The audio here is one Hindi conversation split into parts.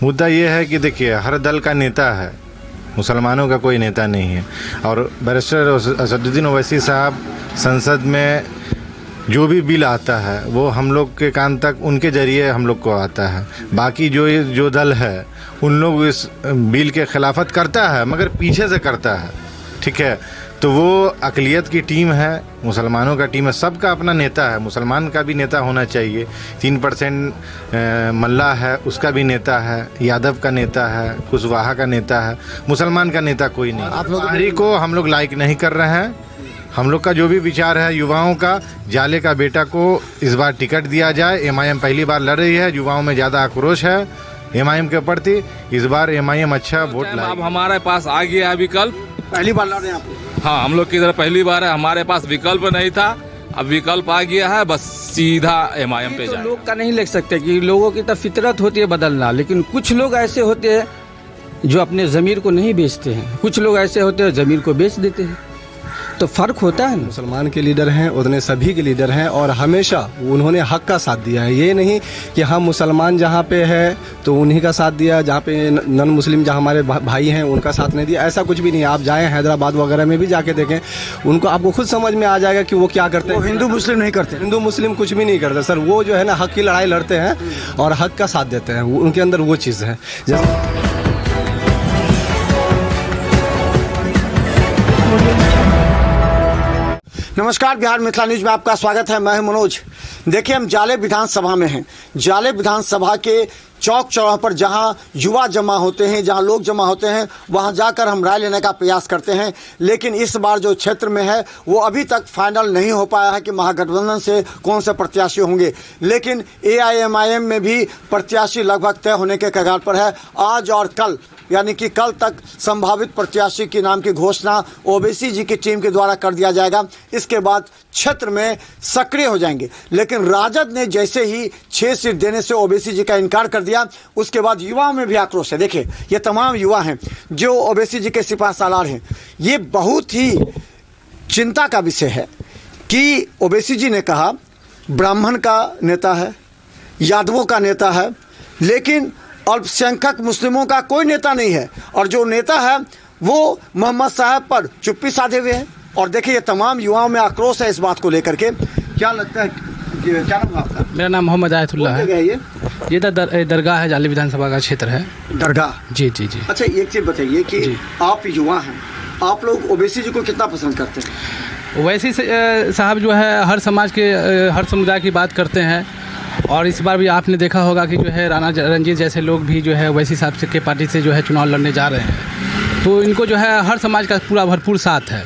मुद्दा ये है कि देखिए, हर दल का नेता है, मुसलमानों का कोई नेता नहीं है। और बैरिस्टर असदुद्दीन ओवैसी साहब संसद में जो भी बिल आता है वो हम लोग के कान तक उनके ज़रिए हम लोग को आता है। बाकी जो दल है उन लोग इस बिल के खिलाफत करता है, मगर पीछे से करता है। ठीक है, तो वो अक़लियत की टीम है, मुसलमानों का टीम है, सबका अपना नेता है। मुसलमान का भी नेता होना चाहिए। 3% मल्ला है, उसका भी नेता है, यादव का नेता है, कुशवाहा का नेता है, मुसलमान का नेता कोई नहीं। आप लोग को हम लोग लाइक नहीं कर रहे हैं। हम लोग का जो भी विचार है युवाओं का, जाले का बेटा को इस बार टिकट दिया जाए। एमआईएम पहली बार लड़ रही है, युवाओं में ज़्यादा आक्रोश है एमआईएम के प्रति। इस बार एमआईएम अच्छा वोट लाए। अब हमारे पास आ गया है विकल्प। पहली बार लड़ रहे हैं आप? हाँ, हम लोग की इधर पहली बार है। हमारे पास विकल्प नहीं था, अब विकल्प आ गया है, बस सीधा एमआईएम पे जाए। लोग का नहीं लिख सकते कि लोगों की तो फितरत होती है बदलना, लेकिन कुछ लोग ऐसे होते हैं जो अपने ज़मीर को नहीं बेचते हैं, कुछ लोग ऐसे होते हैं ज़मीर को बेच देते हैं, तो फ़र्क होता है। मुसलमान के लीडर हैं, उतने सभी के लीडर हैं और हमेशा उन्होंने हक का साथ दिया है। ये नहीं कि हम मुसलमान जहाँ पे है तो उन्हीं का साथ दिया, जहाँ पे नॉन मुस्लिम जहाँ हमारे भाई हैं उनका साथ नहीं दिया, ऐसा कुछ भी नहीं। आप जाएं हैदराबाद वगैरह में भी जाके देखें, उनको आपको खुद समझ में आ जाएगा कि वो क्या करते हैं। हिंदू मुस्लिम नहीं करते, हिंदू मुस्लिम कुछ भी नहीं करते सर। वो जो है ना हक की लड़ाई लड़ते हैं और हक का साथ देते हैं, उनके अंदर वो चीज़ है। नमस्कार, बिहार मिथिला न्यूज में आपका स्वागत है। मैं हूं मनोज। देखिए, हम जाले विधानसभा में हैं। जाले विधानसभा के चौक चौराहों पर जहां युवा जमा होते हैं, जहां लोग जमा होते हैं, वहां जाकर हम राय लेने का प्रयास करते हैं। लेकिन इस बार जो क्षेत्र में है वो अभी तक फाइनल नहीं हो पाया है कि महागठबंधन से कौन से प्रत्याशी होंगे। लेकिन एआईएमआईएम में भी प्रत्याशी लगभग तय होने के कगार पर है। आज और कल, यानी कि कल तक संभावित प्रत्याशी के नाम की घोषणा ओवैसी जी की टीम के द्वारा कर दिया जाएगा। इसके बाद क्षेत्र में सक्रिय हो जाएंगे। लेकिन राजद ने जैसे ही 6 सीट देने से ओवैसी जी का इनकार कर दिया, उसके बाद युवाओं में भी आक्रोश है। देखिए, ये तमाम युवा हैं जो ओवैसी जी के सिपह सालार हैं। ये बहुत ही चिंता का विषय है कि ओवैसी जी ने कहा ब्राह्मण का नेता है, यादवों का नेता है, लेकिन अल्पसंख्यक मुस्लिमों का कोई नेता नहीं है। और जो नेता है वो मोहम्मद साहब पर चुप्पी साधे हुए है। और देखिए, ये तमाम युवाओं में आक्रोश है इस बात को लेकर के। क्या लगता है, क्या नाम आपका? मेरा नाम मोहम्मद आयतुल्लाह है। ये दरगाह है, जाले विधानसभा का क्षेत्र है। दरगाह? जी जी जी। अच्छा, एक चीज़ बताइए कि आप युवा हैं, आप लोग ओवैसी जी को कितना पसंद करते हैं? ओवैसी साहब जो है हर समाज के, हर समुदाय की बात करते हैं। और इस बार भी आपने देखा होगा कि जो है राणा रणजीत जैसे लोग भी जो है ओवैसी साहब के पार्टी से जो है चुनाव लड़ने जा रहे हैं। तो इनको जो है हर समाज का पूरा भरपूर साथ है।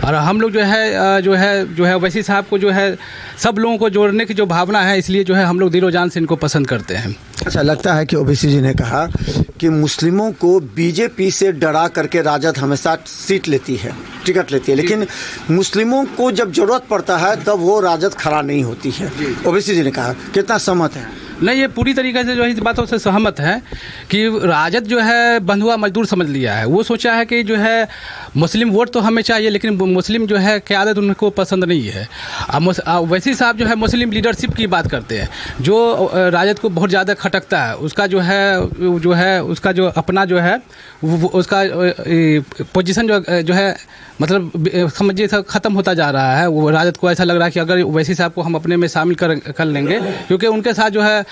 और हम लोग जो है ओवैसी साहब को जो है सब लोगों को जोड़ने की जो भावना है, इसलिए जो है हम लोग दिलो जान से इनको पसंद करते हैं। अच्छा, लगता है कि ओवैसी जी ने कहा कि मुस्लिमों को बीजेपी से डरा करके राजद हमेशा सीट लेती है, टिकट लेती है, लेकिन मुस्लिमों को जब जरूरत पड़ता है तब वो राजद खड़ा नहीं होती है। ओवैसी जी ने कहा, कितना सहमत है? नहीं, ये पूरी तरीके से जो है इस बातों से सहमत है कि राजद जो है बंधुआ मजदूर समझ लिया है। वो सोचा है कि जो है मुस्लिम वोट तो हमें चाहिए, लेकिन मुस्लिम जो है क़यादत उनको पसंद नहीं है। ओवैसी साहब जो है मुस्लिम लीडरशिप की बात करते हैं, जो राजद को बहुत ज़्यादा खटकता है। उसका जो है उसका जो अपना जो है उसका पोजीशन जो है मतलब समझिए ख़त्म होता जा रहा है। वो राजद को ऐसा लग रहा है कि अगर ओवैसी साहब को हम अपने में शामिल कर लेंगे, क्योंकि उनके साथ जो है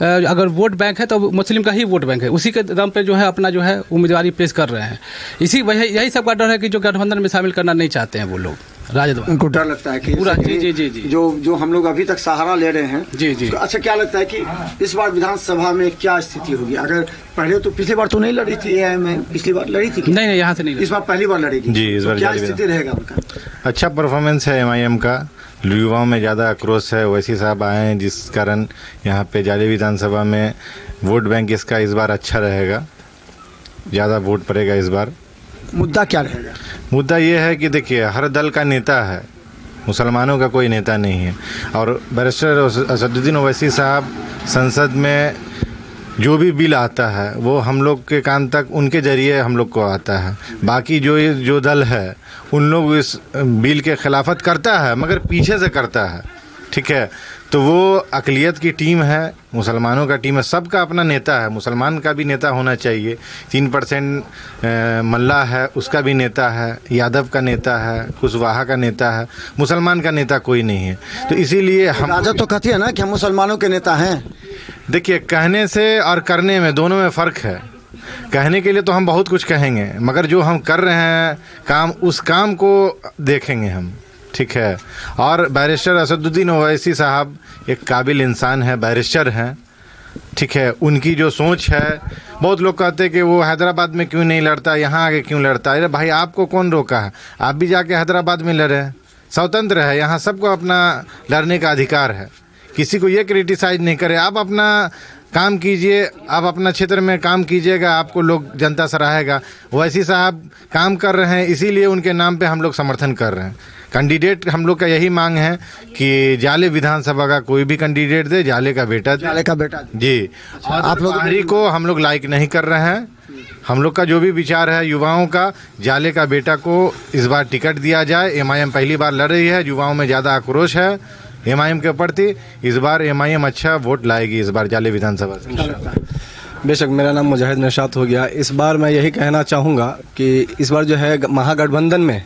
अगर वोट बैंक है तो मुस्लिम का ही वोट बैंक है, उसी के दम पे जो है अपना जो है उम्मीदवारी पेश कर रहे हैं। यही सब का डर है कि जो गठबंधन में शामिल करना नहीं चाहते हैं वो लोग, राजद। उनको डर लगता है कि पूरा जी जो हम लोग अभी तक सहारा ले रहे हैं। जी। तो अच्छा, क्या लगता है कि इस बार विधानसभा में क्या स्थिति होगी? अगर पहले तो पिछली बार तो नहीं लड़ी थी एआईएम, पिछली बार लड़ी थी? नहीं, यहाँ से नहीं, इस बार पहली बार लड़ेगी जी। इस बार क्या स्थिति रहेगा उनका? अच्छा परफॉर्मेंस है एमआईएम का, युवाओं में ज़्यादा आक्रोश है। ओवैसी साहब आए हैं, जिस कारण यहाँ पे जाले विधानसभा में वोट बैंक इसका इस बार अच्छा रहेगा, ज़्यादा वोट पड़ेगा इस बार। मुद्दा क्या रहेगा? मुद्दा ये है कि देखिए, हर दल का नेता है, मुसलमानों का कोई नेता नहीं है। और बैरिस्टर असदुद्दीन ओवैसी साहब संसद में जो भी बिल आता है वो हम लोग के कान तक उनके ज़रिए हम लोग को आता है। बाकी जो दल है उन लोग इस बिल के खिलाफत करता है, मगर पीछे से करता है। ठीक है, तो वो अक़लियत की टीम है, मुसलमानों का टीम है, सबका अपना नेता है। मुसलमान का भी नेता होना चाहिए। 3% मल्ला है, उसका भी नेता है, यादव का नेता है, कुशवाहा का नेता है, मुसलमान का नेता कोई नहीं है। तो इसीलिए हम राजद तो कहती है ना कि हम मुसलमानों के नेता हैं। देखिए, कहने से और करने में दोनों में फ़र्क है। कहने के लिए तो हम बहुत कुछ कहेंगे, मगर जो हम कर रहे हैं काम, उस काम को देखेंगे हम, ठीक है। और बैरिस्टर असदुद्दीन ओवैसी साहब एक काबिल इंसान है, बैरिस्टर हैं, ठीक है। उनकी जो सोच है, बहुत लोग कहते हैं कि वो हैदराबाद में क्यों नहीं लड़ता, यहाँ आके क्यों लड़ता। अरे भाई, आपको कौन रोका है? आप भी जाके हैदराबाद में लड़े, स्वतंत्र है। यहाँ सबको अपना लड़ने का अधिकार है, किसी को ये क्रिटिसाइज नहीं करे। आप अपना काम कीजिए, आप अपना क्षेत्र में काम कीजिएगा, आपको लोग जनता सराहेगा। ओवैसी साहब काम कर रहे हैं, इसीलिए उनके नाम पे हम लोग समर्थन कर रहे हैं। कैंडिडेट हम लोग का यही मांग है कि जाले विधानसभा का कोई भी कैंडिडेट दे, जाले का बेटा जाले का बेटा जी। आप लोग को हम लोग लाइक नहीं कर रहे हैं। हम लोग का जो भी विचार है युवाओं का, जाले का बेटा को इस बार टिकट दिया जाए। एमआईएम पहली बार लड़ रही है, युवाओं में ज़्यादा आक्रोश है एमआईएम के प्रति। इस बार एमआईएम अच्छा वोट लाएगी इस बार जाले विधानसभा से। बेशक मेरा नाम मुजाहिद नशात हो गया। इस बार मैं यही कहना चाहूँगा कि इस बार जो है महागठबंधन में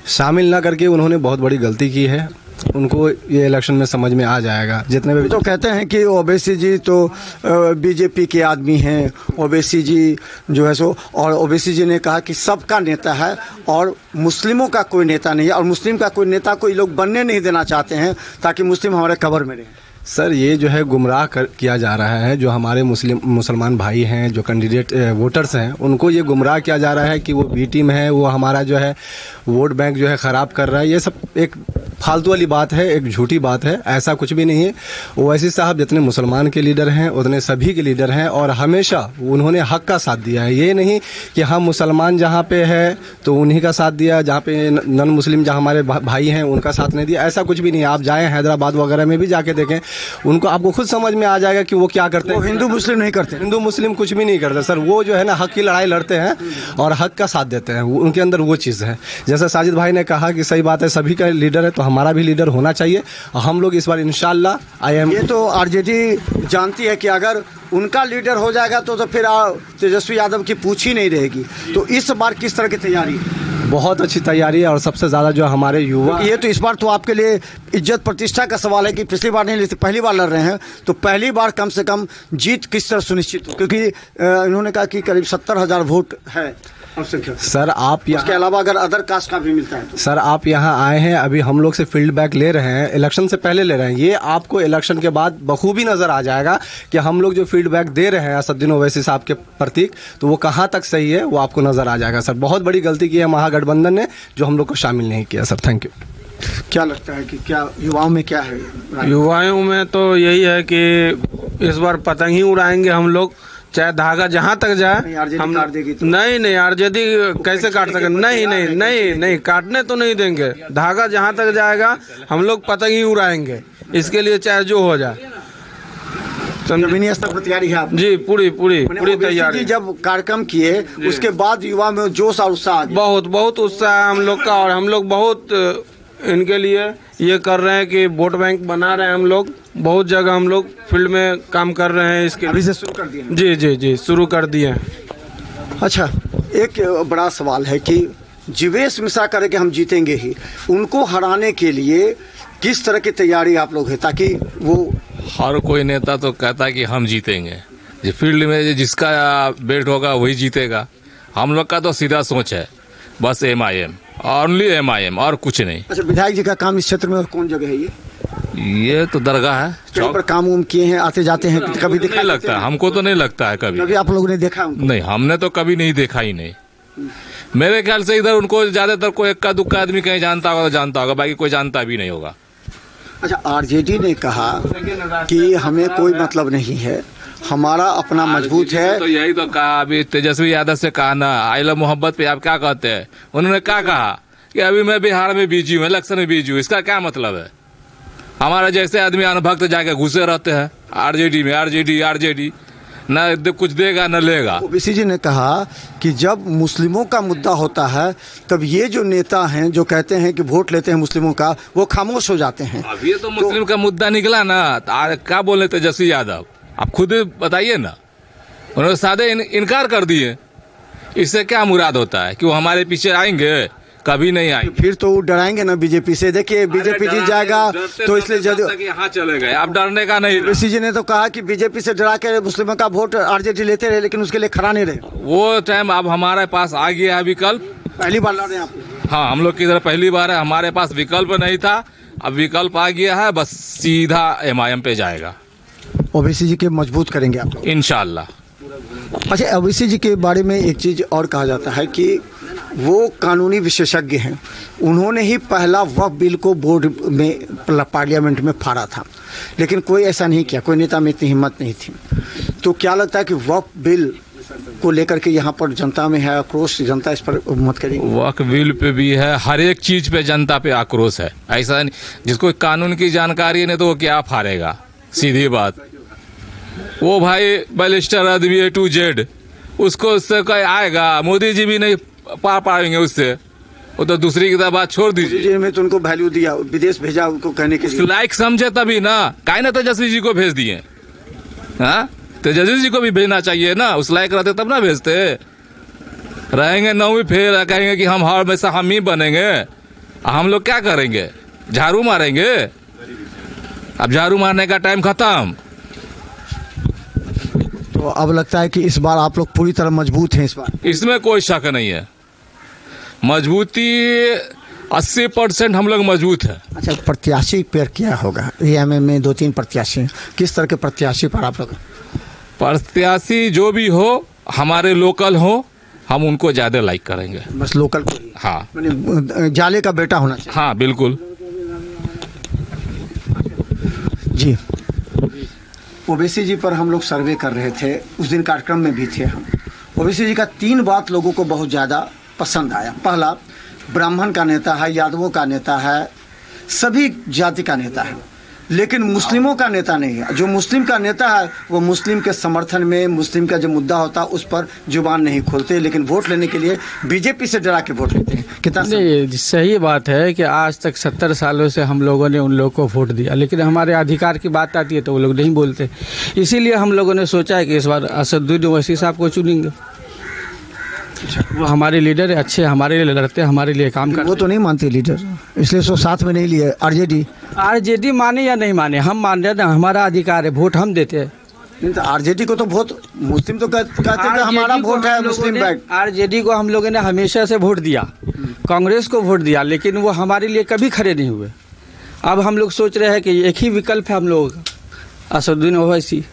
शामिल ना करके उन्होंने बहुत बड़ी गलती की है। उनको ये इलेक्शन में समझ में आ जाएगा। जितने भी तो कहते हैं कि ओवैसी जी तो बीजेपी के आदमी हैं, ओवैसी जी जो है सो, और ओवैसी जी ने कहा कि सबका नेता है और मुस्लिमों का कोई नेता नहीं है, और मुस्लिम का कोई नेता कोई लोग बनने नहीं देना चाहते हैं ताकि मुस्लिम हमारे कवर में रहे। सर, ये जो है गुमराह किया जा रहा है। जो हमारे मुसलमान भाई हैं, जो कैंडिडेट वोटर्स हैं, उनको ये गुमराह किया जा रहा है कि वो बी टीम है, वो हमारा जो है वोट बैंक जो है ख़राब कर रहा है। ये सब एक फालतू वाली बात है, एक झूठी बात है। ऐसा कुछ भी नहीं है। ओवैसी साहब जितने मुसलमान के लीडर हैं उतने सभी के लीडर हैं, और हमेशा उन्होंने हक का साथ दिया है। ये नहीं कि हम मुसलमान जहाँ पे है तो उन्हीं का साथ दिया, जहाँ पे नन मुस्लिम जहाँ हमारे भाई हैं उनका साथ नहीं दिया। ऐसा कुछ भी नहीं है। आप जाएँ हैदराबाद वगैरह में भी जाके देखें, उनको आपको खुद समझ में आ जाएगा कि वो क्या करते हैं। हिंदू मुस्लिम नहीं करते, हिंदू मुस्लिम कुछ भी नहीं करते सर। वो जो है ना हक की लड़ाई लड़ते हैं और हक का साथ देते हैं। उनके अंदर वो चीज़ है। जैसे साजिद भाई ने कहा कि सही बात है, सभी का लीडर है तो हमारा भी लीडर होना चाहिए। हम लोग इस बार इंशाल्लाह ये तो आरजेडी जानती है कि अगर उनका लीडर हो जाएगा तो फिर तेजस्वी यादव की पूछ ही नहीं रहेगी। तो इस बार किस तरह की तैयारी है? बहुत अच्छी तैयारी है, और सबसे ज़्यादा जो हमारे युवा, ये तो इस बार तो आपके लिए इज्जत प्रतिष्ठा का सवाल है कि पिछली बार नहीं लेते, पहली बार लड़ रहे हैं, तो पहली बार कम से कम जीत किस तरह सुनिश्चित हो? क्योंकि इन्होंने कहा कि करीब 70,000 वोट है सर। आप उसके अलावा अगर अदर कास्ट का भी मिलता है तो। सर, आप यहाँ आए हैं, अभी हम लोग से फीडबैक ले रहे हैं, इलेक्शन से पहले ले रहे हैं। ये आपको इलेक्शन के बाद बखूबी नज़र आ जाएगा कि हम लोग जो फीडबैक दे रहे हैं असदुद्दीन ओवैसी साहब के प्रतीक, तो वो कहाँ तक सही है वो आपको नज़र आ जाएगा। सर, बहुत बड़ी गलती की है महागठबंधन ने जो हम लोग को शामिल नहीं किया। Sir, thank you. क्या लगता है कि क्या युवाओं में क्या है? युवाओं में तो यही है कि इस बार पतंग ही उड़ाएंगे हम लोग, चाहे धागा जहाँ तक जाए। हम काट देगी तो? नहीं आरजेडी कैसे काट सकें? नहीं काटने तो नहीं देंगे। धागा जहाँ तक जाएगा हम लोग पतंग ही उड़ाएंगे, इसके लिए चाहे जो हो जाए। जमीनी स्तर पर तैयारी है आप? जी, पूरी तैयारी। जब कार्यक्रम किए उसके बाद युवा में जोश और उत्साह? बहुत उत्साह है हम लोग का, और हम लोग बहुत इनके लिए ये कर रहे हैं कि वोट बैंक बना रहे हैं। हम लोग बहुत जगह हम लोग फील्ड में काम कर रहे हैं। इसके अभी से शुरू कर दिए? जी शुरू कर दिए। अच्छा, एक बड़ा सवाल है कि जीवेश मिश्रा करे कि हम जीतेंगे ही, उनको हराने के लिए किस तरह की तैयारी आप लोग है ताकि वो? हर कोई नेता तो कहता है कि हम जीतेंगे, जो फील्ड में जिसका बेल्ट होगा वही जीतेगा। हम लोग का तो सीधा सोच है, बस एमआईएम, ओनली एमआईएम, और कुछ नहीं। अच्छा, विधायक जी का काम इस क्षेत्र में कौन जगह है? ये तो दरगाह है, कहीं पर काम उम किए हैं, आते जाते हैं, कभी नहीं लगता है हमको, तो नहीं लगता है कभी आप लोगों ने देखा उनको? नहीं, हमने तो कभी नहीं देखा ही नहीं। मेरे ख्याल से इधर उनको ज्यादातर कोई इक्का दुक्का आदमी कहीं जानता होगा तो जानता होगा, बाकी कोई जानता भी नहीं होगा। अच्छा, आरजेडी ने कहा कि हमें कोई मतलब नहीं है, हमारा अपना मजबूत है। तो यही तो कहा, अभी तेजस्वी यादव से कहा ना, आई लव मोहब्बत पे आप क्या कहते हैं? उन्होंने क्या कहा कि अभी मैं बिहार में बिजी हूँ, इलेक्शन में बिजी हूँ। इसका क्या मतलब है? हमारा जैसे आदमी अनभक्त जाके घुसे रहते हैं आरजेडी में, आरजेडी न कुछ देगा न लेगा। ओबीसी जी ने कहा कि जब मुस्लिमों का मुद्दा होता है तब ये जो नेता हैं जो कहते हैं कि वोट लेते हैं मुस्लिमों का, वो खामोश हो जाते हैं। अब ये तो मुस्लिम का मुद्दा निकला ना, तो क्या बोले तेजस्वी यादव, आप खुद बताइए ना। उन्होंने सादे इनकार कर दिए। इससे क्या मुराद होता है कि वो हमारे पीछे आएंगे? कभी नहीं आएंगे। फिर तो वो डराएंगे ना बीजेपी से। देखिए बीजेपी जीत जाएगा तो इसलिए यहाँ चले गए, अब डरने का नहीं। ओबीसी जी ने तो कहा कि बीजेपी से डरा के मुस्लिमों का वोट आरजेडी लेते रहे, लेकिन उसके लिए खड़ा नहीं रहे। वो टाइम अब हमारे पास आ गया है विकल्प। पहली बार लड़ रहे हैं आप? हाँ, हम लोग की तरफ पहली बार है। हमारे पास विकल्प नहीं था, अब विकल्प आ गया है, बस सीधा MIM पे जाएगा। ओबीसी जी के मजबूत करेंगे आप लोग इंशाल्लाह। अच्छा, ओबीसी जी के बारे में एक चीज़ और कहा जाता है कि वो कानूनी विशेषज्ञ हैं। उन्होंने ही पहला वक्फ बिल को बोर्ड में पार्लियामेंट में फाड़ा था, लेकिन कोई ऐसा नहीं किया, कोई नेता में इतनी हिम्मत नहीं थी। तो क्या लगता है कि वक्फ बिल को लेकर के यहाँ पर जनता में है आक्रोश, जनता इस पर मत करेगी? वक्फ बिल पे भी है, हर एक चीज पे जनता पे आक्रोश है। ऐसा नहीं, जिसको कानून की जानकारी नहीं तो वो क्या फाड़ेगा, सीधी बात। वो भाई बैरिस्टर आदमी A to Z, उसको उससे कोई आएगा, मोदी जी भी नहीं पा पाएंगे उससे। वो तो दूसरी की बात छोड़ दीजिए। जी में तो उनको वैल्यू दिया, विदेश भेजा उनको कहने के लिए। लाइक समझे तभी ना, काहे ना तेजस्वी जी को भेज दिए। हाँ, तेजस्वी जी को भी भेजना चाहिए ना, उस लायक रहते तब ना भेजते। रहेंगे 9वीं फेर कहेंगे कि हम हमेशा हम ही बनेंगे। हम लोग क्या करेंगे? झाड़ू मारेंगे? अब झाड़ू मारने का टाइम खत्म। तो अब लगता है कि इस बार आप लोग पूरी तरह मजबूत हैं इस बार? इसमें कोई शक नहीं है, मजबूती 80% हम लोग मजबूत है। अच्छा, प्रत्याशी पर क्या होगा? AMM में 2-3 प्रत्याशी, किस तरह के प्रत्याशी पर आप लोग? प्रत्याशी जो भी हो, हमारे लोकल हो, हम उनको ज्यादा लाइक करेंगे। बस लोकल को ही? हाँ, माने जाले का बेटा होना चाहिए। हाँ बिल्कुल जी। ओबीसी जी पर हम लोग सर्वे कर रहे थे, उस दिन कार्यक्रम में भी थे हम। ओबीसी जी का 3 बात लोगों को बहुत ज़्यादा पसंद आया। पहला, ब्राह्मण का नेता है, यादवों का नेता है, सभी जाति का नेता है, लेकिन मुस्लिमों का नेता नहीं है। जो मुस्लिम का नेता है वो मुस्लिम के समर्थन में, मुस्लिम का जो मुद्दा होता है उस पर जुबान नहीं खोलते, लेकिन वोट लेने के लिए बीजेपी से डरा के वोट लेते हैं। कितना नहीं, सही बात है कि आज तक 70 सालों से हम लोगों ने उन लोगों को वोट दिया, लेकिन हमारे अधिकार की बात आती है तो वो लोग नहीं बोलते। इसीलिए हम लोगों ने सोचा है कि इस बार असदुद्दीन ओवैसी साहब को चुनेंगे। वो हमारे लीडर है, अच्छे हमारे लिए लड़ते हैं, हमारे लिए काम करते। वो तो नहीं मानते लीडर, इसलिए सो साथ में नहीं लिए। आरजेडी माने या नहीं माने, हम मान रहे ना, हमारा अधिकार है, वोट हम देते हैं। नहीं तो आरजेडी को तो वोट मुस्लिम तो कहते थे हमारा वोट है मुस्लिम बैक। आरजेडी को हम लोगों ने हमेशा से वोट दिया, कांग्रेस को वोट दिया, लेकिन वो हमारे लिए कभी खड़े नहीं हुए। अब हम लोग सोच रहे हैं कि एक ही विकल्प है हम लोग, असदुद्दीन ओवैसी।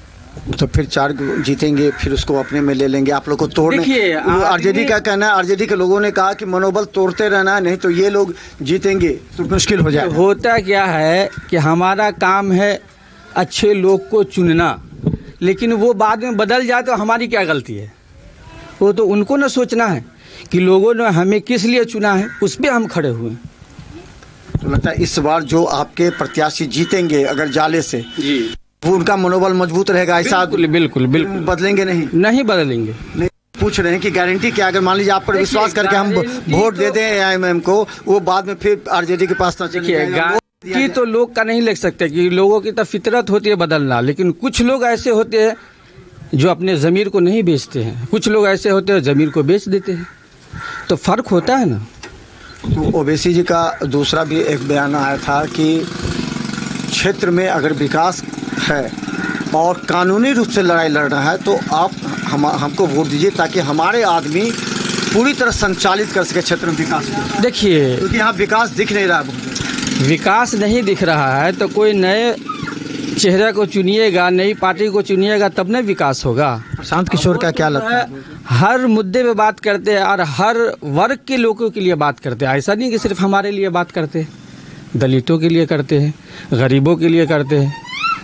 तो फिर 4 जीतेंगे, फिर उसको अपने में ले लेंगे। आप लोग को तोड़ने, आरजेडी का कहना है, आरजेडी के लोगों ने कहा कि मनोबल तोड़ते रहना, नहीं तो ये लोग जीतेंगे तो मुश्किल हो जाए। होता क्या है कि हमारा काम है अच्छे लोग को चुनना, लेकिन वो बाद में बदल जाए तो हमारी क्या गलती है? वो तो उनको ना सोचना है कि लोगों ने हमें किस लिए चुना है, उस पर हम खड़े हुए हैं। तो लगता है इस बार जो आपके प्रत्याशी जीतेंगे अगर जाले से, जी, वो उनका मनोबल मजबूत रहेगा। ऐसा बिल्कुल बदलेंगे नहीं बदलेंगे। नहीं पूछ रहे हैं कि गारंटी क्या, अगर मान लीजिए आप पर विश्वास करके हम वोट दे दें AMM को, वो बाद में फिर आरजेडी के पास ना चले जाएंगे। कि तो लोग का नहीं लिख सकते कि लोगों की तो फितरत होती है बदलना, लेकिन कुछ लोग ऐसे होते हैं जो अपने ज़मीर को नहीं बेचते हैं, कुछ लोग ऐसे होते हैं ज़मीर को बेच देते हैं, तो फ़र्क होता है ना। तो ओवैसी जी का दूसरा भी एक बयान आया था कि क्षेत्र में अगर विकास है और कानूनी रूप से लड़ाई लड़ रहा है तो आप हमको वोट दीजिए ताकि हमारे आदमी पूरी तरह संचालित कर सके क्षेत्र में विकास को। देखिए, क्योंकि यहाँ विकास दिख नहीं रहा है। विकास नहीं दिख रहा है तो कोई नए चेहरे को चुनिएगा, नई पार्टी को चुनिएगा, तब न विकास होगा। प्रशांत किशोर का क्या लगता है? हर मुद्दे पे बात करते हैं और हर वर्ग के लोगों के लिए बात करते हैं। ऐसा नहीं कि सिर्फ हमारे लिए बात करते हैं, दलितों के लिए करते हैं, गरीबों के लिए करते हैं,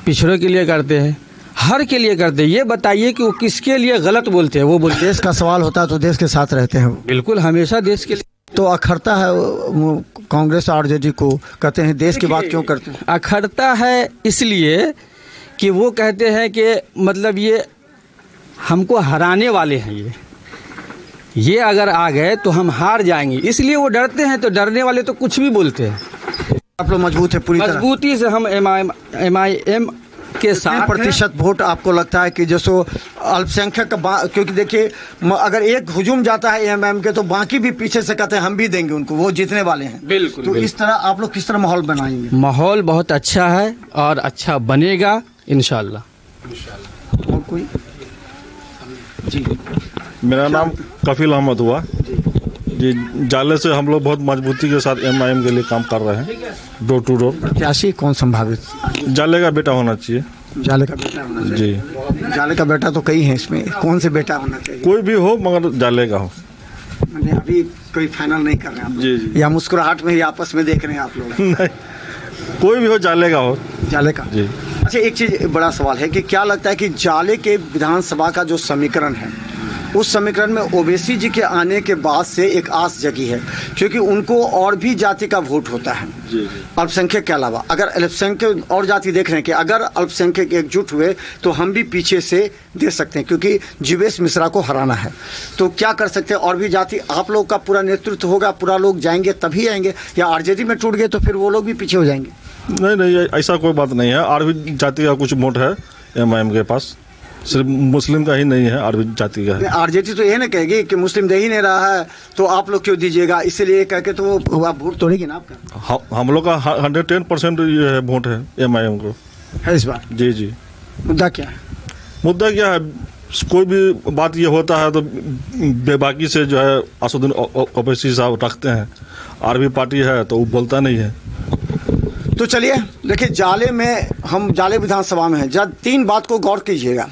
पिछड़ों के लिए करते हैं, हर के लिए करते हैं। ये बताइए कि वो किसके लिए गलत बोलते हैं? वो बोलते देश का सवाल होता है तो देश के साथ रहते हैं। बिल्कुल, हमेशा देश के लिए। तो अखरता है कांग्रेस आरजेडी को, कहते हैं देश की बात क्यों करते हैं? अखरता है इसलिए कि वो कहते हैं कि मतलब ये हमको हराने वाले हैं ये अगर आ गए तो हम हार जाएंगे, इसलिए वो डरते हैं। तो डरने वाले तो कुछ भी बोलते हैं। आप लोग मजबूत है पूरी तरह? मजबूती से हम MIM के साथ प्रतिशत वोट आपको लगता है कि जैसो अल्पसंख्यक क्योंकि देखिए अगर एक हुजूम जाता है एमआईएम के तो बाकी भी पीछे से कहते हैं हम भी देंगे उनको, वो जीतने वाले हैं। बिल्कुल। तो इस तरह आप लोग किस तरह माहौल बनाएंगे? माहौल बहुत अच्छा है और अच्छा बनेगा इंशाल्लाह। और कोई? जी, मेरा नाम कफील अहमद हुआ जी। जाले से हम लोग बहुत मजबूती के साथ MIM के लिए काम कर रहे हैं, डोर टू डोर। प्रत्याशी कौन संभावित? जाले का बेटा होना चाहिए। जाले का बेटा होना चाहिए जी। जाले का बेटा तो कई हैं इसमें, कौन से बेटा होना चाहिए? कोई भी हो मगर जाले का हो। मैंने अभी कोई फाइनल नहीं कर रहे हैं आप लोग? जी जी। या मुस्कुराहट में ही आपस में देख रहे हैं आप लोग? नहीं, कोई भी हो जाले का हो। जाले का जी। अच्छा, एक चीज बड़ा सवाल है कि क्या लगता है कि जाले के विधानसभा का जो समीकरण है उस समीकरण में ओवैसी जी के आने के बाद से एक आस जगी है, क्योंकि उनको और भी जाति का वोट होता है अल्पसंख्यक के अलावा। अगर अल्पसंख्यक और जाति देख रहे हैं कि अगर अल्पसंख्यक एकजुट हुए तो हम भी पीछे से दे सकते हैं, क्योंकि जीवेश मिश्रा को हराना है। तो क्या कर सकते हैं? और भी जाति, आप लोग का पूरा नेतृत्व होगा, पूरा लोग जाएंगे तभी आएंगे, या आरजेडी में टूट गए तो फिर वो लोग भी पीछे हो जाएंगे? नहीं नहीं, ऐसा कोई बात नहीं है। और भी जाति का कुछ वोट है MIM के पास, सिर्फ मुस्लिम का ही नहीं है, और भी जाति का है। आरजेडी तो ये ना कहेगी कि मुस्लिम दे ही नहीं रहा है तो आप लोग क्यों दीजिएगा, इसलिए कह के तो वो आप वोट तोड़ेगी ना आपका। हम लोग का 110% ये है वोट है MIM को है इस बार। जी जी। मुद्दा क्या है? मुद्दा क्या है, कोई भी बात ये होता है तो बेबाकी से जो है असदुद्दीन ओवैसी साहब रखते हैं। आरबी पार्टी है तो वो बोलता नहीं है। तो चलिए देखिए, जाले में हम जाले विधानसभा में हैं। जब 3 बात को गौर कीजिएगा,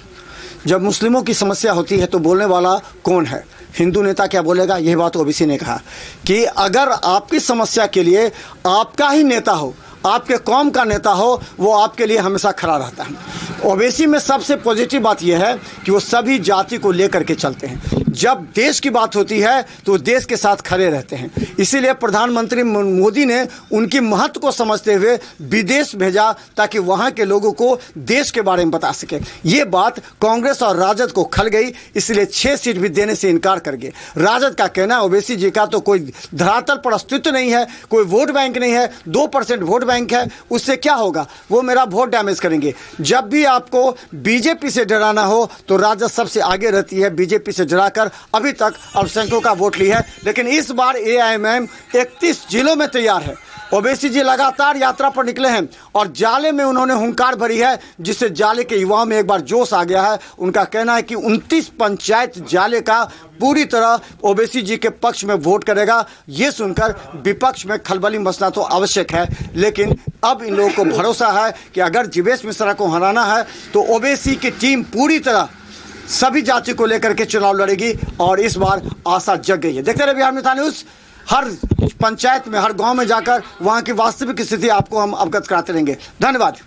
जब मुस्लिमों की समस्या होती है तो बोलने वाला कौन है? हिंदू नेता क्या बोलेगा? यह बात ओबीसी ने कहा कि अगर आपकी समस्या के लिए आपका ही नेता हो, आपके कौम का नेता हो, वो आपके लिए हमेशा खड़ा रहता है। ओबीसी में सबसे पॉजिटिव बात यह है कि वो सभी जाति को लेकर के चलते हैं। जब देश की बात होती है तो देश के साथ खड़े रहते हैं। इसीलिए प्रधानमंत्री मोदी ने उनकी महत्व को समझते हुए विदेश भेजा ताकि वहाँ के लोगों को देश के बारे में बता सके। ये बात कांग्रेस और राजद को खल गई, इसलिए 6 सीट भी देने से इनकार कर गए। राजद का कहना है ओवैसी जी का तो कोई धरातल पर अस्तित्व नहीं है, कोई वोट बैंक नहीं है, 2% वोट बैंक है, उससे क्या होगा, वो मेरा वोट डैमेज करेंगे। जब भी आपको बीजेपी से डराना हो तो राजद सबसे आगे रहती है, बीजेपी से डराकर अभी तक अल्पसंख्यकों का वोट ली है। लेकिन इस बार AIM 31 जिलों में तैयार है। ओवैसी जी लगातार यात्रा पर निकले हैं और जाले में उन्होंने हुंकार भरी है, जिससे जाले के युवाओं में एक बार जोश आ गया है। उनका कहना है कि 29 पंचायत जाले का पूरी तरह ओवैसी जी के पक्ष में वोट करेगा। ये सुनकर विपक्ष में खलबली मचना तो आवश्यक है, लेकिन अब इन लोगों को भरोसा है कि अगर जीवेश मिश्रा को हराना है तो ओवैसी की टीम पूरी तरह सभी जाति को लेकर के चुनाव लड़ेगी और इस बार आशा जग गई है। देखते रहे बिहार मित्र न्यूज़, हर पंचायत में, हर गांव में जाकर वहां की वास्तविक स्थिति आपको हम अवगत कराते रहेंगे। धन्यवाद।